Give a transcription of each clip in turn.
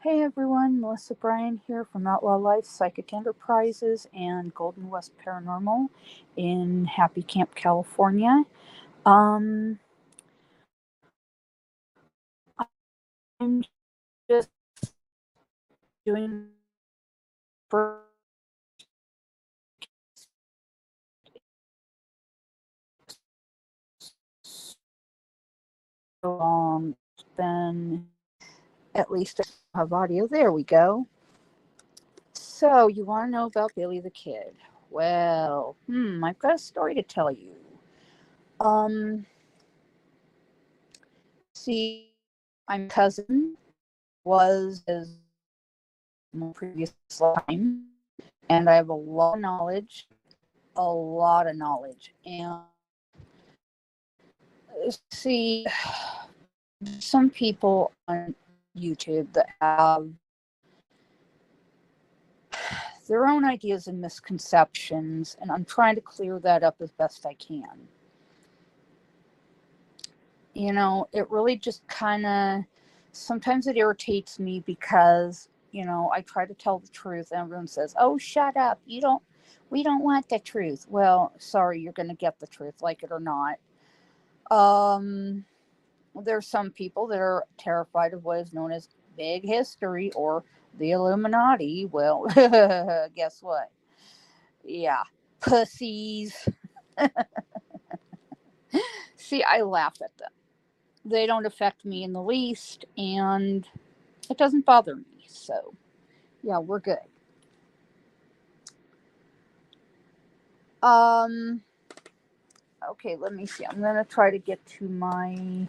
Hey everyone, Melissa Bryan here from Outlaw Life Psychic Enterprises and Golden West Paranormal in Happy Camp, California. Um, I'm just doing first so long. Then at least I have audio. There we go. So you want to know about Billy the Kid? Well, I've got a story to tell you. Um, see, my cousin was his previous lifetime, and I have a lot of knowledge. And see, some people on YouTube that have their own ideas and misconceptions, and I'm trying to clear that up as best I can. It really just kind of sometimes it irritates me because, I try to tell the truth and everyone says, "Oh, shut up. We don't want the truth." Well, sorry, you're going to get the truth, like it or not. Um, there's some people that are terrified of what is known as big history or the Illuminati. Well, guess what? Yeah, pussies. See, I laugh at them. They don't affect me in the least, and it doesn't bother me. So, yeah, we're good. Um, okay, let me see. I'm going to try to get to my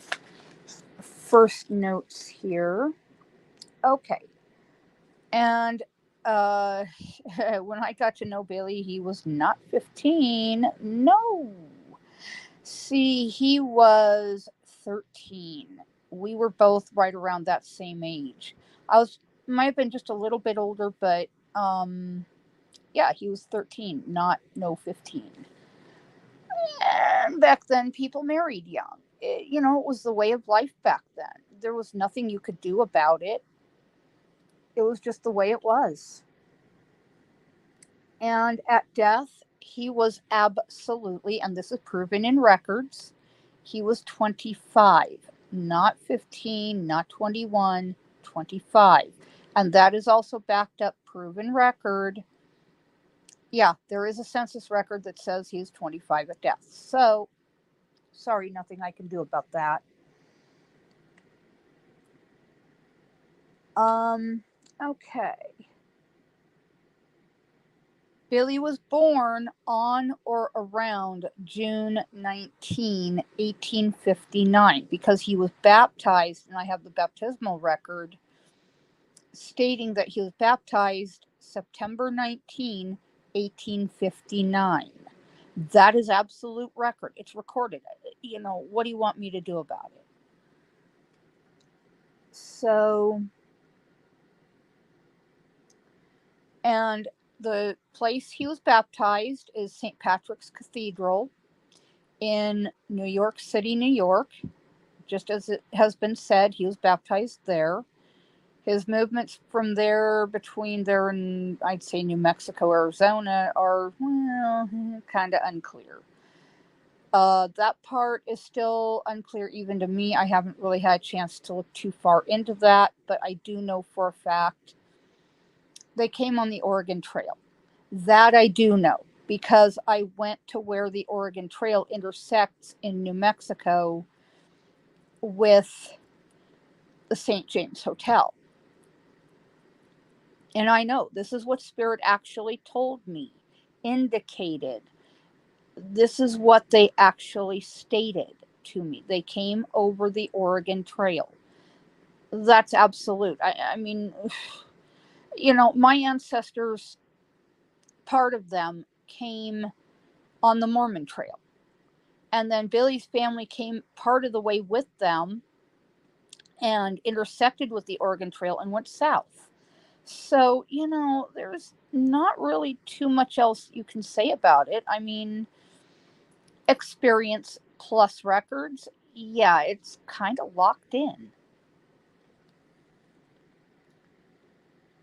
first notes here. Okay. And uh, when I got to know Billy, he was not 15. No. See, he was 13. We were both right around that same age. Might have been just a little bit older, but yeah, he was 13, not no 15. And back then, people married young. It was the way of life back then. There was nothing you could do about it. It was just the way it was. And at death, he was absolutely, and this is proven in records, he was 25, not 15, not 21, 25. And that is also backed up, proven record. Yeah, there is a census record that says he's 25 at death. So, sorry, nothing I can do about that. Okay. Billy was born on or around June 19, 1859, because he was baptized, and I have the baptismal record stating that he was baptized September 19, 1859. That is absolute record. It's recorded. What do you want me to do about it? So, and the place he was baptized is St. Patrick's Cathedral in New York City, New York. Just as it has been said, he was baptized there. His movements from there, between there and I'd say New Mexico, Arizona, are, well, kind of unclear. That part is still unclear even to me. I haven't really had a chance to look too far into that, but I do know for a fact they came on the Oregon Trail. That I do know because I went to where the Oregon Trail intersects in New Mexico with the St. James Hotel. And I know this is what Spirit actually told me, indicated. This is what they actually stated to me. They came over the Oregon Trail. That's absolute. I mean, my ancestors, part of them came on the Mormon Trail. And then Billy's family came part of the way with them and intersected with the Oregon Trail and went south. So, there's not really too much else you can say about it. I mean, experience plus records, yeah, it's kind of locked in.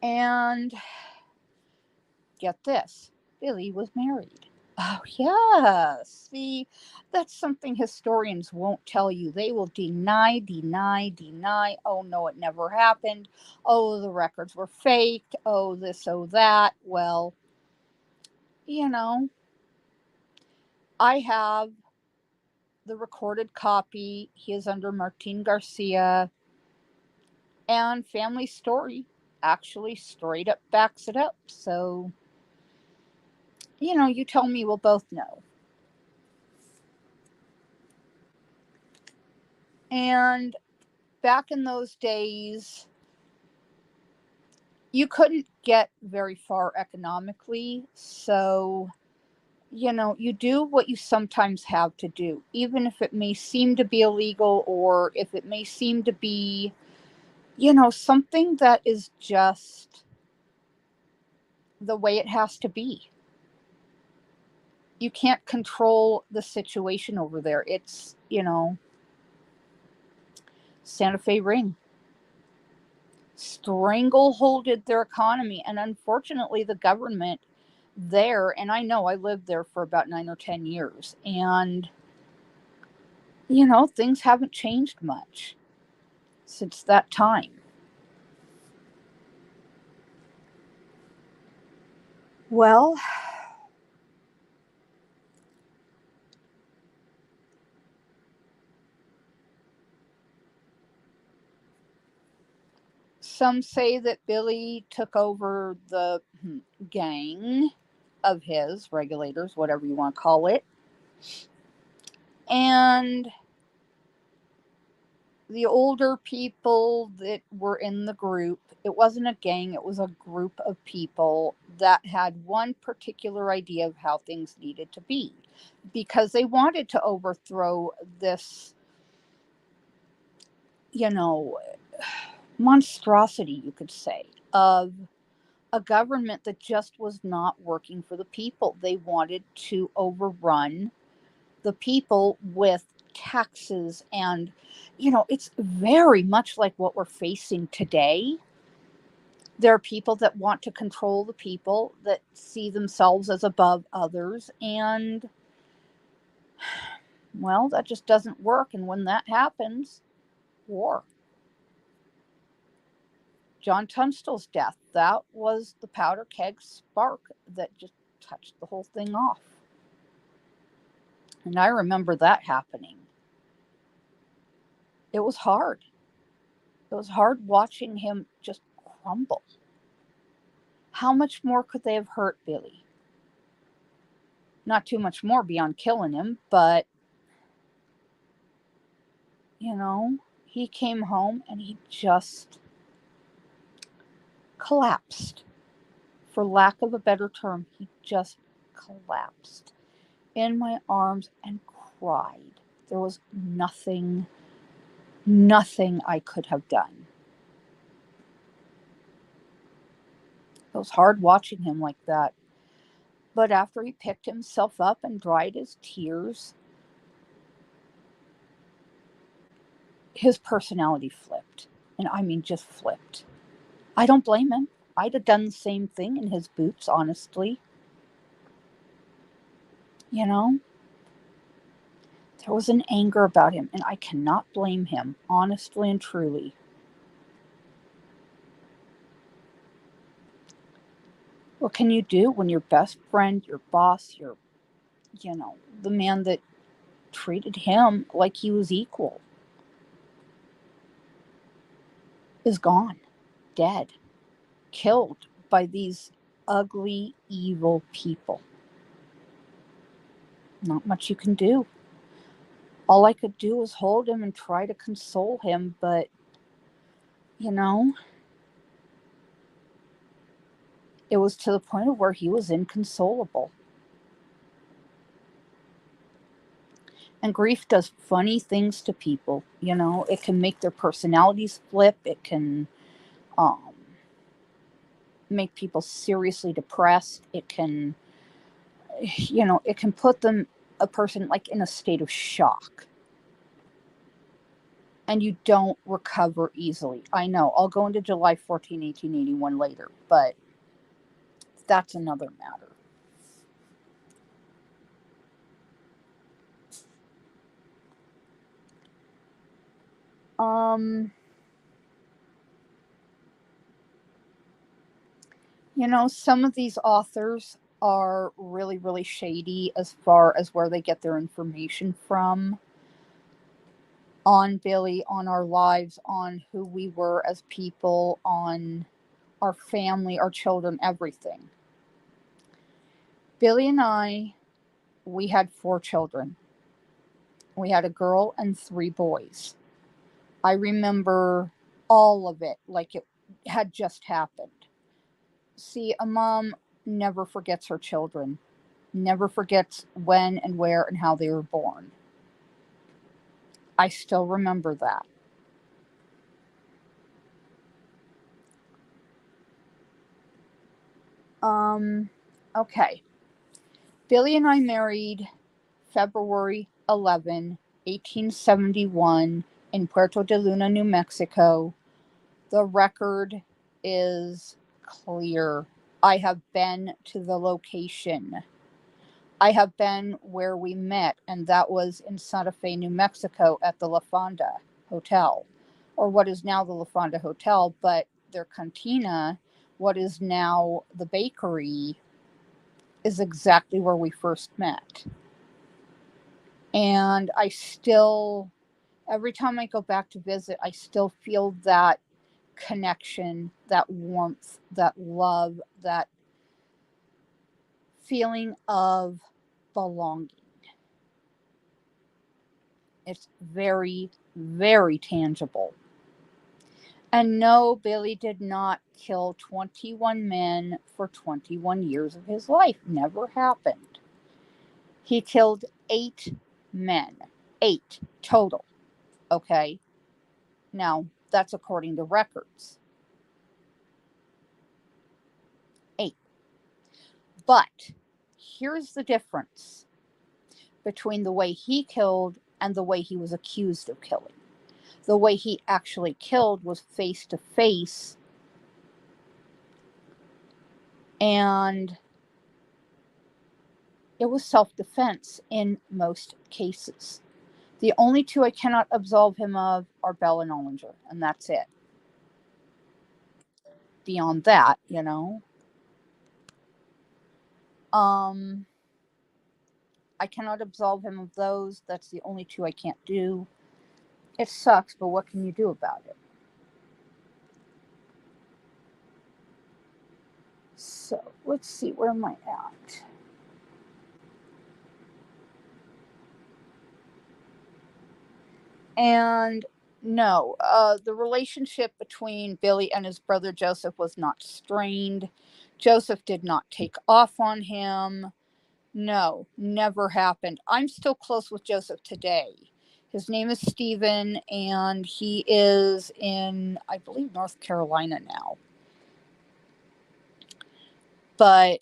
And get this, Billy was married. Oh, yeah. See, that's something historians won't tell you. They will deny, deny, deny. Oh, no, it never happened. Oh, the records were faked. Oh, this, oh, that. Well, you know, I have the recorded copy. He is under Martin Garcia. And Family Story actually straight up backs it up. So, you tell me, we'll both know. And back in those days, you couldn't get very far economically. So, you do what you sometimes have to do, even if it may seem to be illegal or if it may seem to be, something that is just the way it has to be. You can't control the situation over there. It's, Santa Fe Ring strangleholded their economy. And unfortunately, the government there, and I know I lived there for about 9 or 10 years, and, things haven't changed much since that time. Well, some say that Billy took over the gang of his regulators, whatever you want to call it, and the older people that were in the group, it wasn't a gang, it was a group of people that had one particular idea of how things needed to be because they wanted to overthrow this, you know, monstrosity, you could say, of a government that just was not working for the people. They wanted to overrun the people with taxes, and it's very much like what we're facing today. There are people that want to control the people, that see themselves as above others, and well, that just doesn't work. And when that happens, war. John Tunstall's death, that was the powder keg spark that just touched the whole thing off. And I remember that happening. It was hard. It was hard watching him just crumble. How much more could they have hurt Billy? Not too much more beyond killing him, but, he came home and he just collapsed. For lack of a better term, he just collapsed in my arms and cried. There was nothing I could have done. It was hard watching him like that. But after he picked himself up and dried his tears, his personality flipped. And I mean, just flipped. I don't blame him. I'd have done the same thing in his boots, honestly. You know, there was an anger about him, and I cannot blame him, honestly and truly. What can you do when your best friend, your boss, the man that treated him like he was equal is gone, dead, killed by these ugly, evil people? Not much you can do. All I could do was hold him and try to console him, but, you know, it was to the point of where he was inconsolable. And grief does funny things to people. It can make their personalities flip. It can um, make people seriously depressed. It can, it can put a person like in a state of shock. and you don't recover easily. I know. I'll go into July 14, 1881 later, but that's another matter. Some of these authors are really, really shady as far as where they get their information from on Billy, on our lives, on who we were as people, on our family, our children, everything. Billy and I, we had 4 children. We had a girl and 3 boys. I remember all of it like it had just happened. See, a mom never forgets her children, never forgets when and where and how they were born. I still remember that. Okay. Billy and I married February 11, 1871 in Puerto de Luna, New Mexico. The record is clear. I have been to the location. I have been where we met, and that was in Santa Fe, New Mexico at the La Fonda Hotel, or what is now the La Fonda Hotel, but their cantina, what is now the bakery, is exactly where we first met. And I still, every time I go back to visit, I still feel that connection, that warmth, that love, that feeling of belonging. It's very, very tangible. And no, Billy did not kill 21 men for 21 years of his life. Never happened. He killed 8 men. 8 total. Okay. Now, that's according to records. 8. But here's the difference between the way he killed and the way he was accused of killing. The way he actually killed was face to face, and it was self-defense in most cases. The only 2 I cannot absolve him of are Bell and Ollinger, and that's it. Beyond that, I cannot absolve him of those. That's the only 2 I can't do. It sucks, but what can you do about it? So, let's see, where am I at? And no, the relationship between Billy and his brother Joseph was not strained. Joseph did not take off on him. No, never happened. I'm still close with Joseph today. His name is Stephen, and he is in, I believe, North Carolina now. But,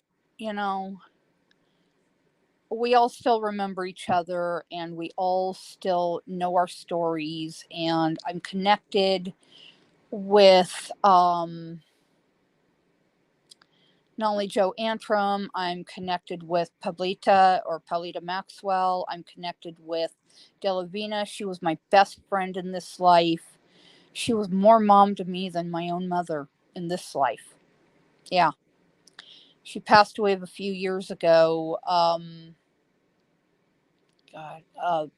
we all still remember each other, and we all still know our stories, and I'm connected with not only Joe Antrim, I'm connected with Paulita Maxwell. I'm connected with Delavina. She was my best friend in this life. She was more mom to me than my own mother in this life. Yeah. She passed away a few years ago.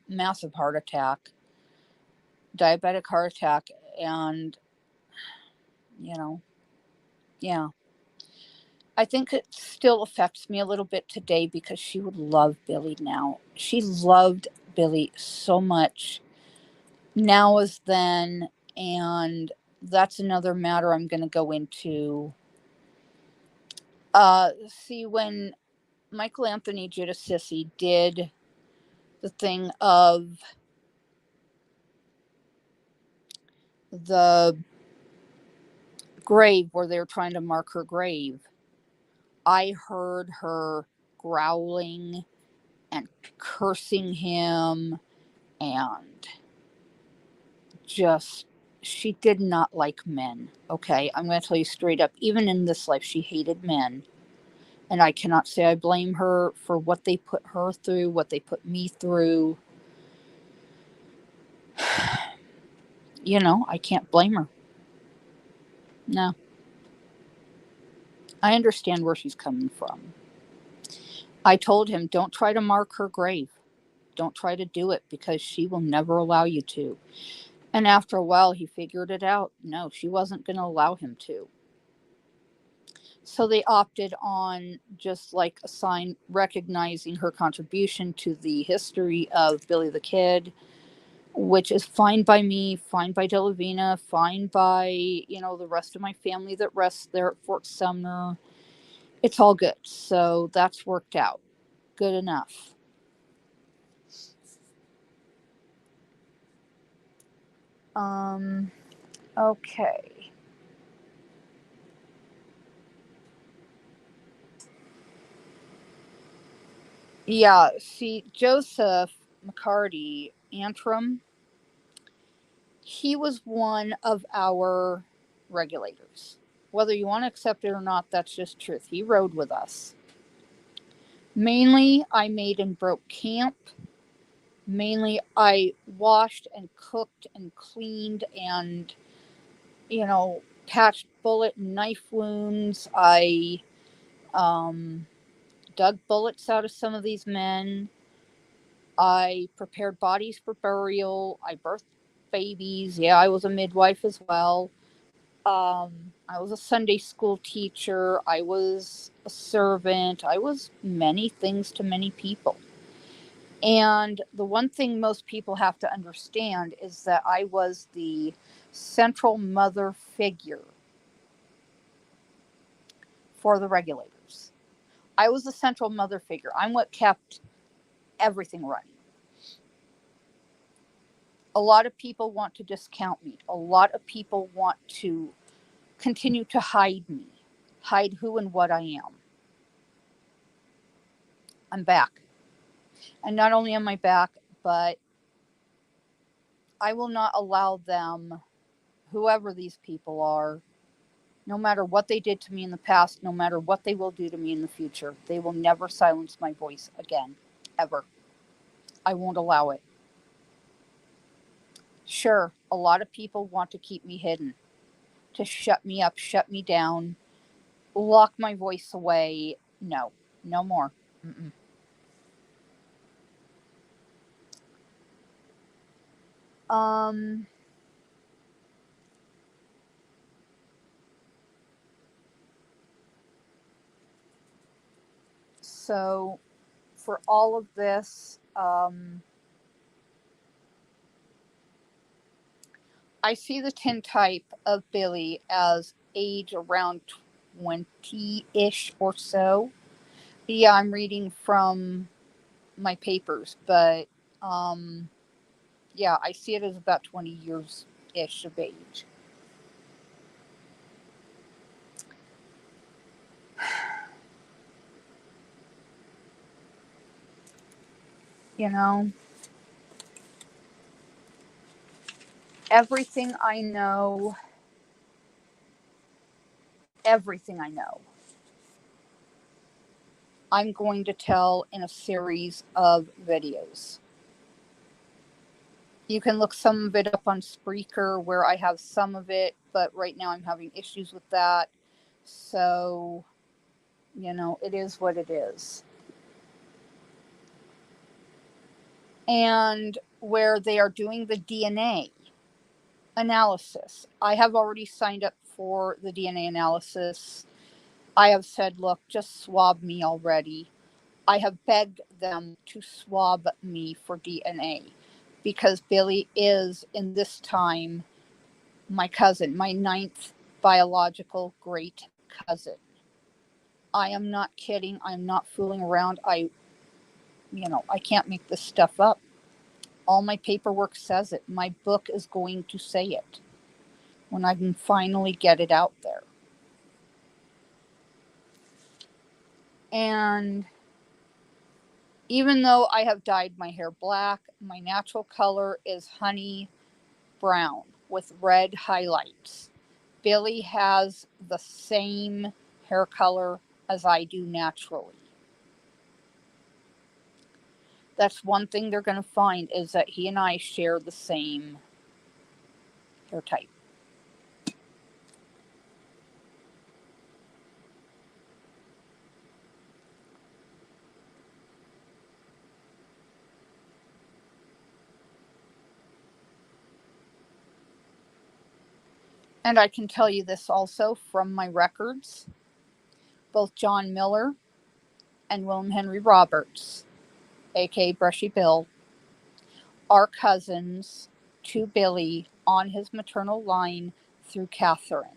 Massive heart attack, diabetic heart attack. And, yeah. I think it still affects me a little bit today because she would love Billy now. She loved Billy so much now as then, and that's another matter I'm going to go into. See, when Michael Anthony Giudice did the thing of the grave where they were trying to mark her grave, I heard her growling and cursing him and just, she did not like men. Okay, I'm going to tell you straight up. Even in this life, she hated men. And I cannot say I blame her for what they put her through, what they put me through. You know, I can't blame her. No. I understand where she's coming from. I told him, don't try to mark her grave. Don't try to do it because she will never allow you to. And after a while, he figured it out. No, she wasn't going to allow him to. So they opted on just like a sign recognizing her contribution to the history of Billy the Kid, which is fine by me, fine by Delavina, fine by, the rest of my family that rests there at Fort Sumner. It's all good. So that's worked out. Good enough. Okay. Yeah, see, Joseph McCarty Antrim, he was one of our regulators. Whether you want to accept it or not, that's just truth. He rode with us. Mainly, I made and broke camp. Mainly, I washed and cooked and cleaned and, patched bullet and knife wounds. I dug bullets out of some of these men. I prepared bodies for burial. I birthed babies. Yeah, I was a midwife as well. I was a Sunday school teacher. I was a servant. I was many things to many people. And the one thing most people have to understand is that I was the central mother figure for the regulators. I was the central mother figure. I'm what kept everything running. A lot of people want to discount me. A lot of people want to continue to hide me, hide who and what I am. I'm back. And not only am I back, but I will not allow them, whoever these people are, no matter what they did to me in the past, no matter what they will do to me in the future, they will never silence my voice again, ever. I won't allow it. Sure, a lot of people want to keep me hidden, to shut me up, shut me down, lock my voice away. No, no more. Mm-mm. Um, so for all of this, I see the tintype of Billy as age around 20-ish or so. Yeah, I'm reading from my papers, but um, yeah, I see it as about 20 years ish of age. You know, everything I know, everything I know, I'm going to tell in a series of videos. You can look some of it up on Spreaker where I have some of it, but right now I'm having issues with that. So, it is what it is. And where they are doing the DNA analysis, I have already signed up for the DNA analysis. I have said, look, just swab me already. I have begged them to swab me for DNA because Billy is, in this time, my cousin, my ninth biological great cousin. I am not kidding. I'm not fooling around. I can't make this stuff up. All my paperwork says it. My book is going to say it when I can finally get it out there. And even though I have dyed my hair black, my natural color is honey brown with red highlights. Billy has the same hair color as I do naturally. That's one thing they're going to find, is that he and I share the same hair type. And I can tell you this also from my records. Both John Miller and William Henry Roberts, aka Brushy Bill, are cousins to Billy on his maternal line through Catherine.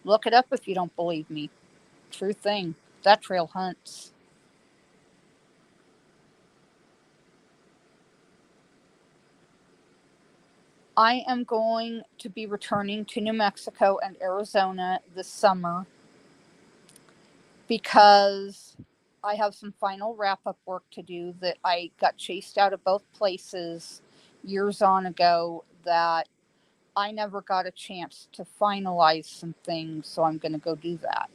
Look it up if you don't believe me. True thing. That trail hunts. I am going to be returning to New Mexico and Arizona this summer because I have some final wrap up work to do. That I got chased out of both places years on ago that I never got a chance to finalize some things, so I'm going to go do that.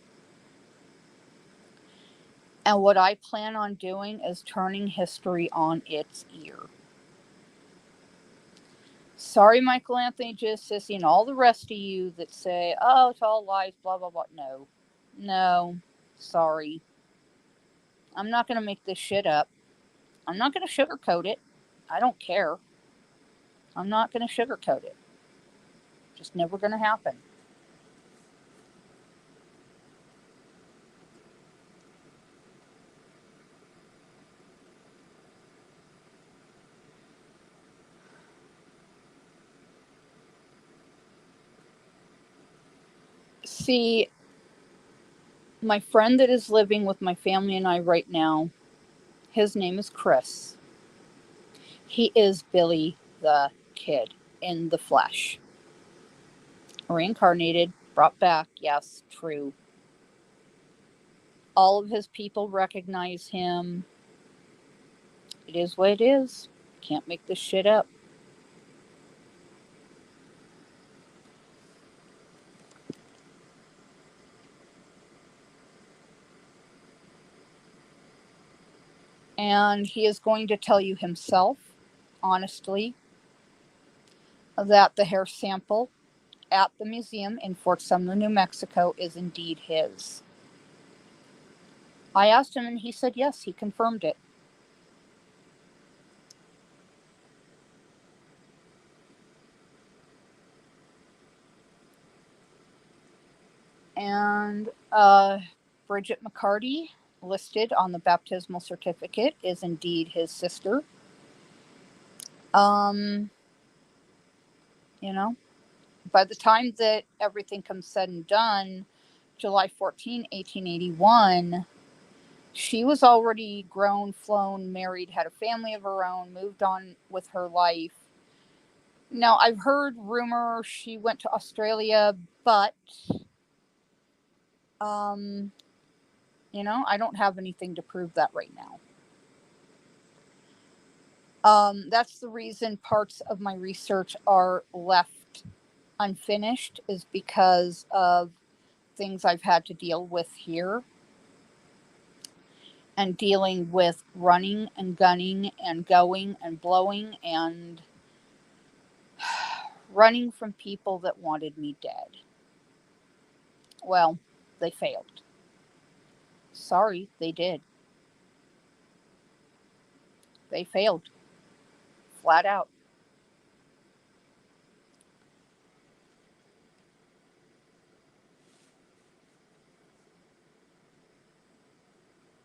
And what I plan on doing is turning history on its ear. Sorry, Michael Anthony Sissy, and all the rest of you that say, oh, it's all lies, blah, blah, blah. No. No. Sorry. I'm not going to make this shit up. I'm not going to sugarcoat it. I don't care. I'm not going to sugarcoat it. Just never going to happen. See, my friend that is living with my family and I right now, his name is Chris. He is Billy the Kid in the flesh. Reincarnated, brought back, yes, true. All of his people recognize him. It is what it is. Can't make this shit up. And he is going to tell you himself, honestly, that the hair sample at the museum in Fort Sumner, New Mexico is indeed his. I asked him and he said yes, he confirmed it. And Bridget McCarty, listed on the baptismal certificate, is indeed his sister. You know, by the time that everything comes said and done, July 14, 1881, she was already grown, flown, married, had a family of her own, moved on with her life. Now, I've heard rumor she went to Australia, but, I don't have anything to prove that right now. That's the reason parts of my research are left unfinished, is because of things I've had to deal with here, and dealing with running and gunning and going and blowing and running from people that wanted me dead. Well, they failed. Sorry, they did. They failed. Flat out.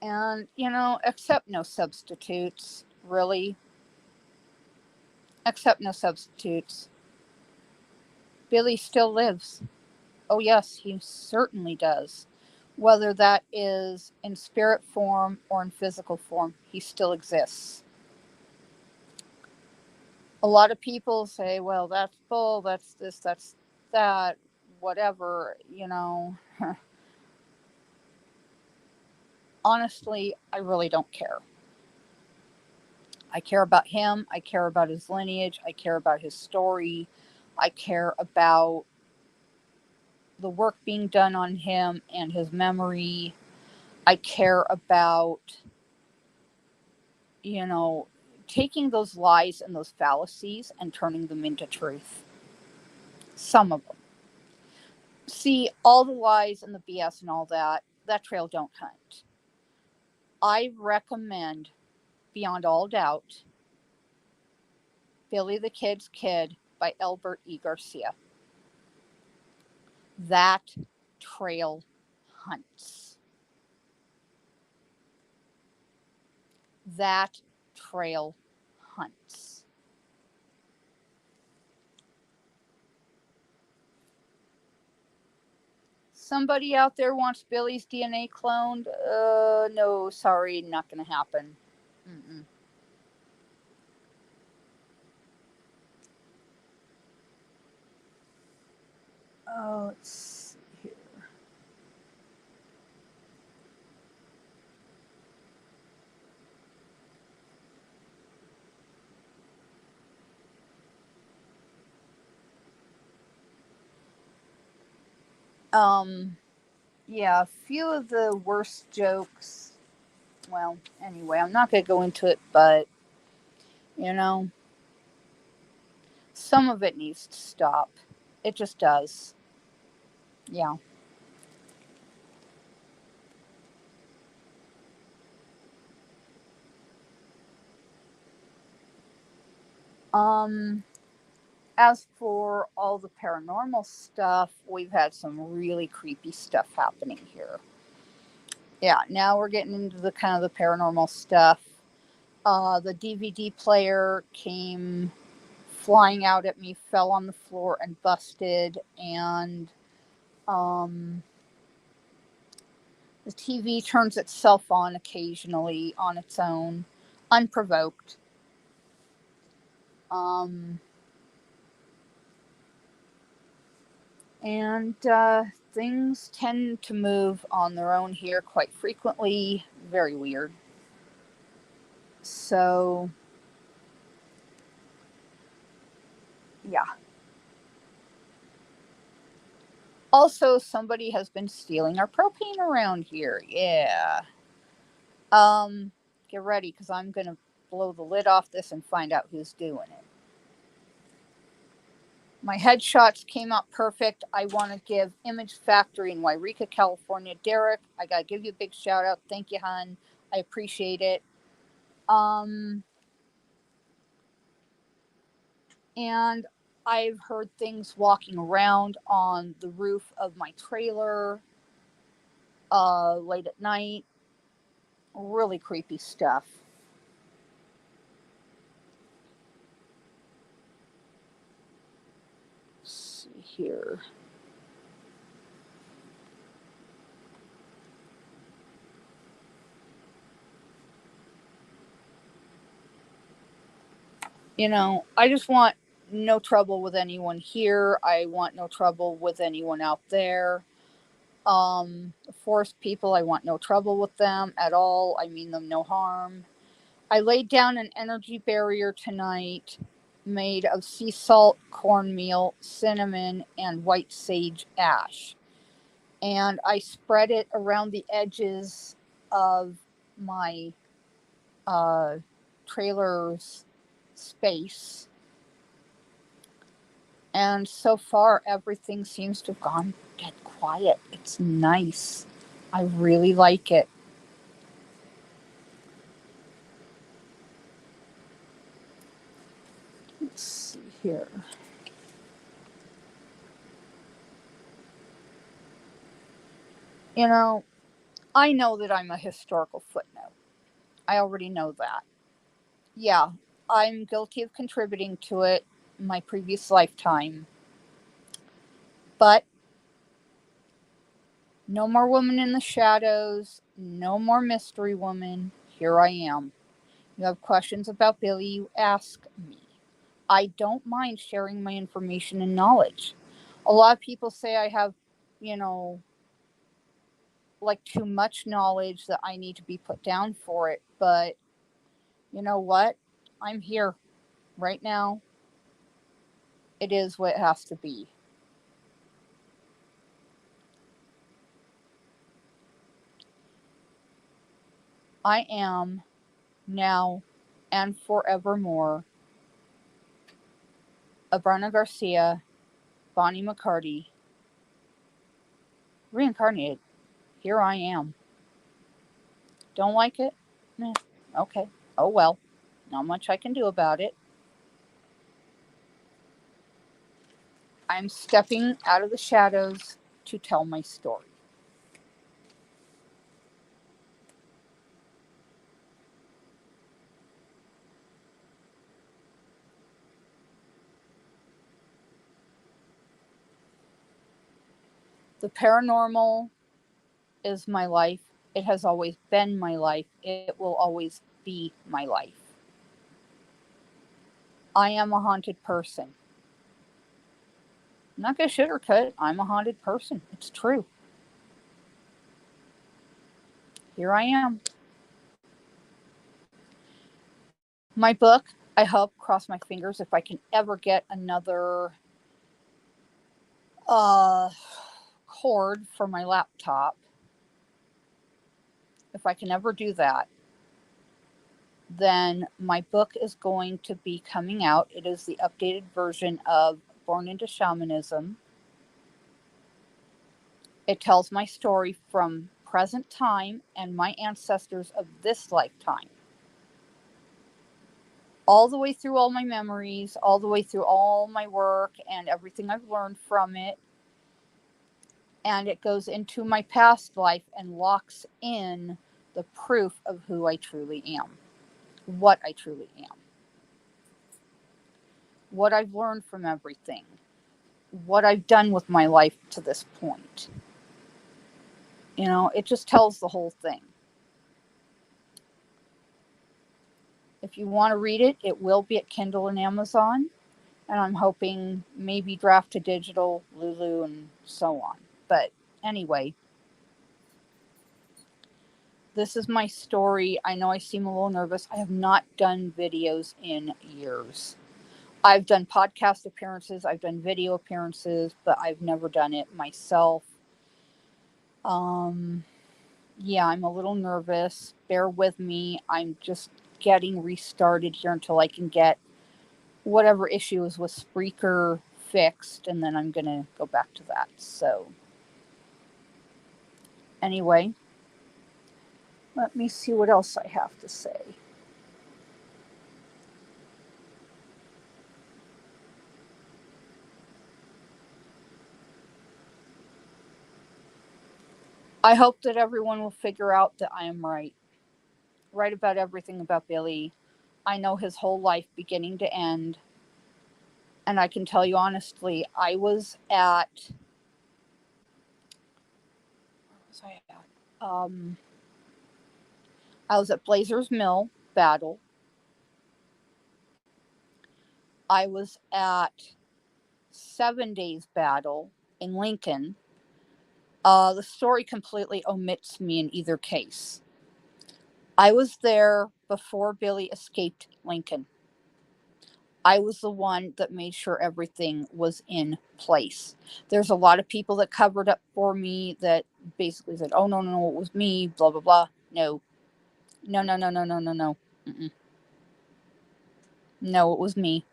And, accept no substitutes, really. Accept no substitutes. Billy still lives. Oh, yes, he certainly does. Whether that is in spirit form or in physical form, he still exists. A lot of people say, well, that's bull, that's this, that's that, whatever. Honestly, I really don't care. I care about him. I care about his lineage. I care about his story. I care about the work being done on him and his memory. I care about, you know, taking those lies and those fallacies and turning them into truth. Some of them. See, all the lies and the BS and all that, that trail don't hunt. I recommend, beyond all doubt, Billy the Kid's Kid by Albert E. Garcia. That trail hunts. That trail hunts. Somebody out there wants Billy's DNA cloned? No, sorry, not going to happen. Mm-mm. Oh, let's see here. Um, yeah, a few of the worst jokes. Well, anyway, I'm not going to go into it, but, you know, some of it needs to stop. It just does. Yeah. Um, as for all the paranormal stuff, we've had some really creepy stuff happening here. Yeah, now we're getting into the kind of the paranormal stuff. The DVD player came flying out at me, fell on the floor and busted, and um, the TV turns itself on occasionally on its own, unprovoked. Um, and things tend to move on their own here quite frequently. Very weird. So, yeah. Also, somebody has been stealing our propane around here. Yeah. Um, get ready because I'm going to blow the lid off this and find out who's doing it. My headshots came out perfect. I want to give Image Factory in Wairika, California. Derek, I got to give you a big shout out. Thank you, hon. I appreciate it. Um, and I've heard things walking around on the roof of my trailer late at night. Really creepy stuff. Let's see here. You know, I just want no trouble with anyone here. I want no trouble with anyone out there. Forest people, I want no trouble with them at all. I mean them no harm. I laid down an energy barrier tonight made of sea salt, cornmeal, cinnamon, and white sage ash. And I spread it around the edges of my uh, trailer's space. And so far, everything seems to have gone dead quiet. It's nice. I really like it. Let's see here. You know, I know that I'm a historical footnote. I already know that. Yeah, I'm guilty of contributing to it in my previous lifetime. But no more woman in the shadows, no more mystery woman. Here I am. You have questions about Billy, you ask me. I don't mind sharing my information and knowledge. A lot of people say I have, you know, like too much knowledge that I need to be put down for it. But you know what? I'm here right now. It is what it has to be. I am now and forevermore Abrana Garcia, Bonnie McCarty, reincarnated. Here I am. Don't like it? Eh, okay. Oh well. Not much I can do about it. I'm stepping out of the shadows to tell my story. The paranormal is my life. It has always been my life. It will always be my life. I am a haunted person. I'm not going to sugarcoat. I'm a haunted person. It's true. Here I am. My book, I hope, cross my fingers if I can ever get another uh, cord for my laptop. If I can ever do that, then my book is going to be coming out. It is the updated version of Born into Shamanism. It tells my story from present time and my ancestors of this lifetime. All the way through all my memories, all the way through all my work and everything I've learned from it. And it goes into my past life and locks in the proof of who I truly am, what I truly am, what I've learned from everything, what I've done with my life to this point. It just tells the whole thing. If you want to read it, it will be at Kindle and Amazon. And I'm hoping maybe draft to digital, Lulu, and so on. But anyway, this is my story. I know I seem a little nervous. I have not done videos in years. I've done podcast appearances, I've done video appearances, but I've never done it myself. Yeah, I'm a little nervous. Bear with me. I'm just getting restarted here until I can get whatever issues with Spreaker fixed, and then I'm going to go back to that. So, anyway, let me see what else I have to say. I hope that everyone will figure out that I am right. Right about everything about Billy. I know his whole life beginning to end. And I can tell you honestly, where was I at? I was at Blazer's Mill Battle. I was at 7 Days Battle in Lincoln. The story completely omits me in either case. I was there before Billy escaped Lincoln. I was the one that made sure everything was in place. There's a lot of people that covered up for me that basically said, oh, no, no, no, it was me, blah, blah, blah. No. No, no, no, no, no, no, no. Mm-mm. No, it was me.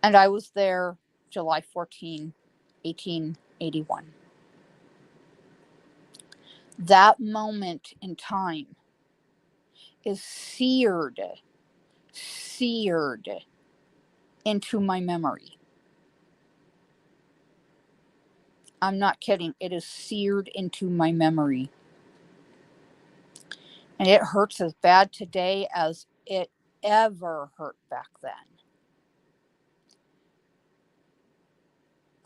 And I was there July 14, 1881. That moment in time is seared into my memory. I'm not kidding. It is seared into my memory. And it hurts as bad today as it ever hurt back then.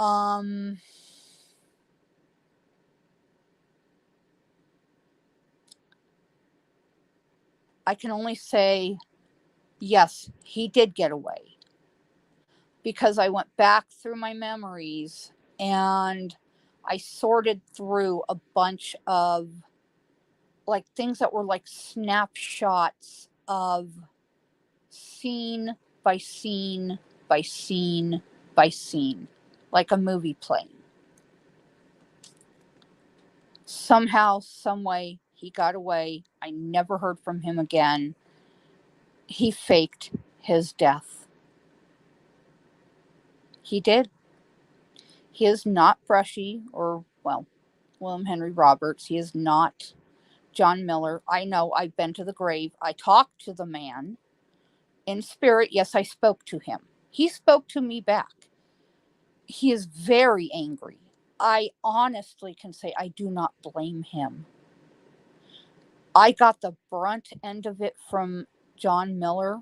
Um, I can only say, yes, he did get away. Because I went back through my memories and I sorted through a bunch of like things that were like snapshots of scene by scene by scene by scene, like a movie playing. Somehow, some way, he got away. I never heard from him again. He faked his death. He did. He is not Brushy or, well, William Henry Roberts. He is not John Miller. I know, I've been to the grave. I talked to the man in spirit. Yes, I spoke to him. He spoke to me back. He is very angry. I honestly can say I do not blame him. I got the brunt end of it from John Miller.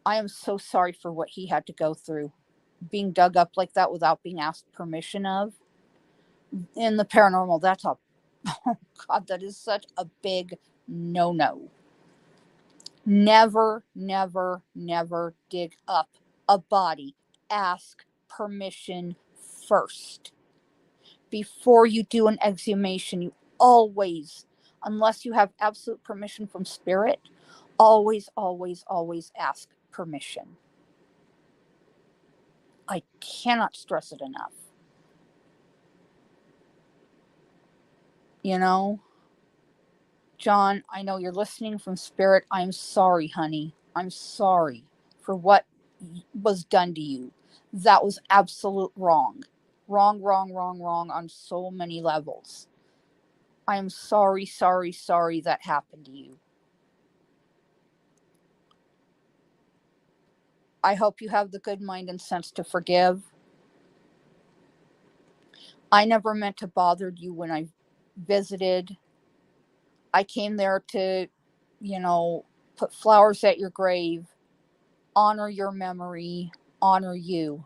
I am so sorry for what he had to go through. Being dug up like that without being asked permission of. In the paranormal, that's a, oh God, that is such a big no-no. Never, never, never dig up a body. Ask permission first. Before you do an exhumation, you always, unless you have absolute permission from spirit, always, always, always ask permission. I cannot stress it enough. You know, John, I know you're listening from spirit. I'm sorry, honey. I'm sorry for what was done to you. That was absolute wrong. Wrong, wrong, wrong, wrong on so many levels. I am sorry, sorry, sorry that happened to you. I hope you have the good mind and sense to forgive. I never meant to bother you when I visited. I came there to, put flowers at your grave, honor your memory, honor you.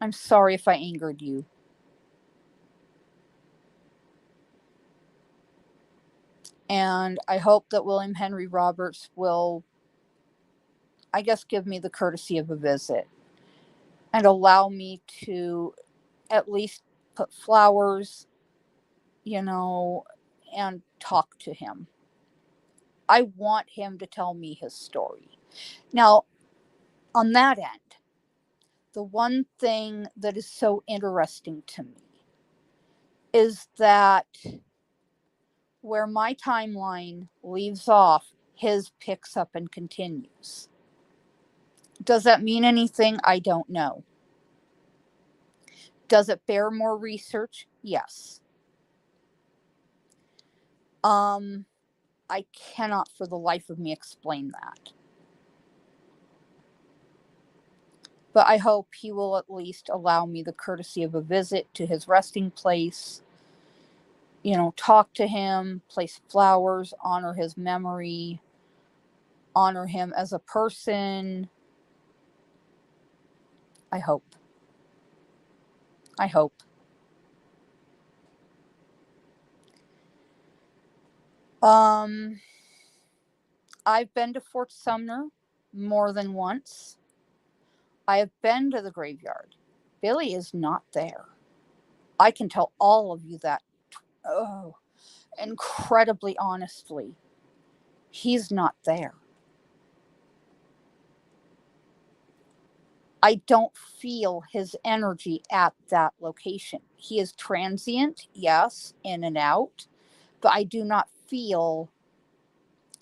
I'm sorry if I angered you. And I hope that William Henry Roberts will, I guess, give me the courtesy of a visit and allow me to at least put flowers, and talk to him. I want him to tell me his story. Now, on that end, the one thing that is so interesting to me is that where my timeline leaves off, his picks up and continues. Does that mean anything? I don't know. Does it bear more research? Yes. I cannot for the life of me explain that. But I hope he will at least allow me the courtesy of a visit to his resting place, talk to him, place flowers, honor his memory, honor him as a person. I hope. I hope. I've been to Fort Sumner more than once. I have been to the graveyard. Billy is not there. I can tell all of you that, incredibly honestly. He's not there. I don't feel his energy at that location. He is transient, yes, in and out, but I do not feel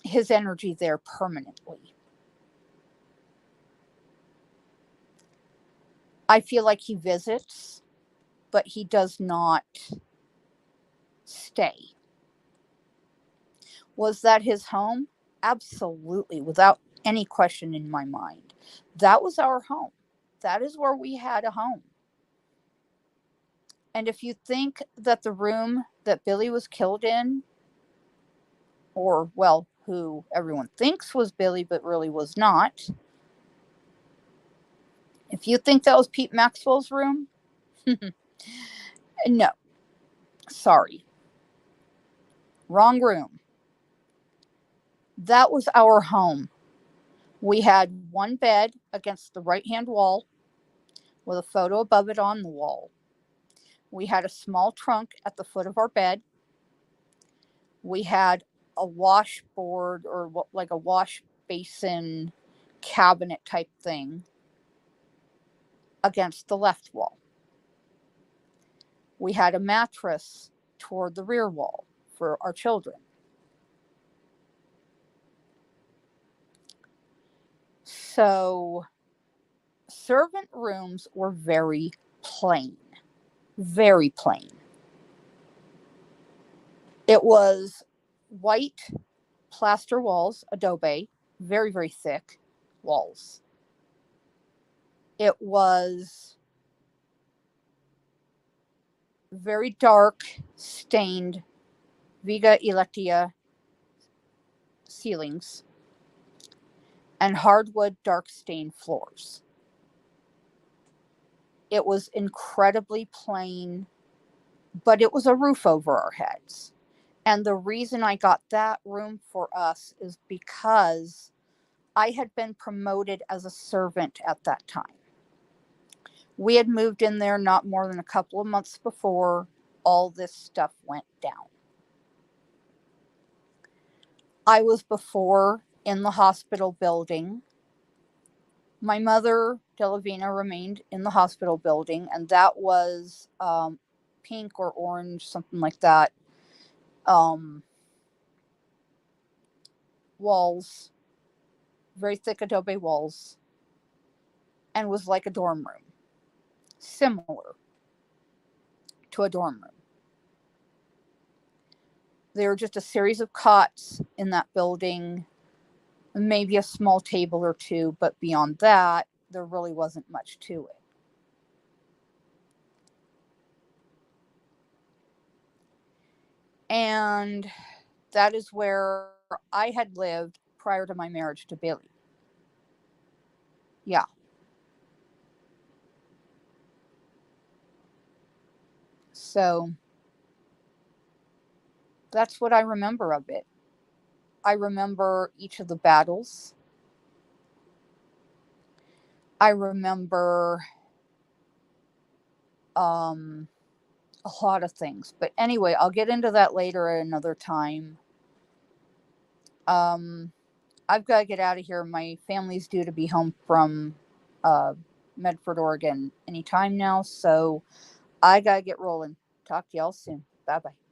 his energy there permanently. I feel like he visits, but he does not stay. Was that his home? Absolutely, without any question in my mind. That was our home. That is where we had a home. And if you think that the room that Billy was killed in, or, well, who everyone thinks was Billy but really was not, if you think that was Pete Maxwell's room, no, sorry. Wrong room. That was our home. We had one bed against the right-hand wall with a photo above it on the wall. We had a small trunk at the foot of our bed. We had a washboard or like a wash basin cabinet type thing against the left wall. We had a mattress toward the rear wall for our children. So servant rooms were very plain. Very plain. It was white plaster walls, adobe, very, very thick walls. It was very dark, stained Viga Electia ceilings and hardwood dark stained floors. It was incredibly plain, but it was a roof over our heads. And the reason I got that room for us is because I had been promoted as a servant at that time. We had moved in there not more than a couple of months before all this stuff went down. I was before in the hospital building. My mother, Delavina, remained in the hospital building, and that was pink or orange, something like that. Walls, very thick adobe walls, and was like a dorm room, similar to a dorm room. There were just a series of cots in that building, maybe a small table or two, but beyond that, there really wasn't much to it. And that is where I had lived prior to my marriage to Billy. Yeah. So that's what I remember of it. I remember each of the battles. I remember a lot of things. But anyway, I'll get into that later at another time. I've got to get out of here. My family's due to be home from Medford, Oregon anytime now. So I got to get rolling. Talk to y'all soon. Bye bye.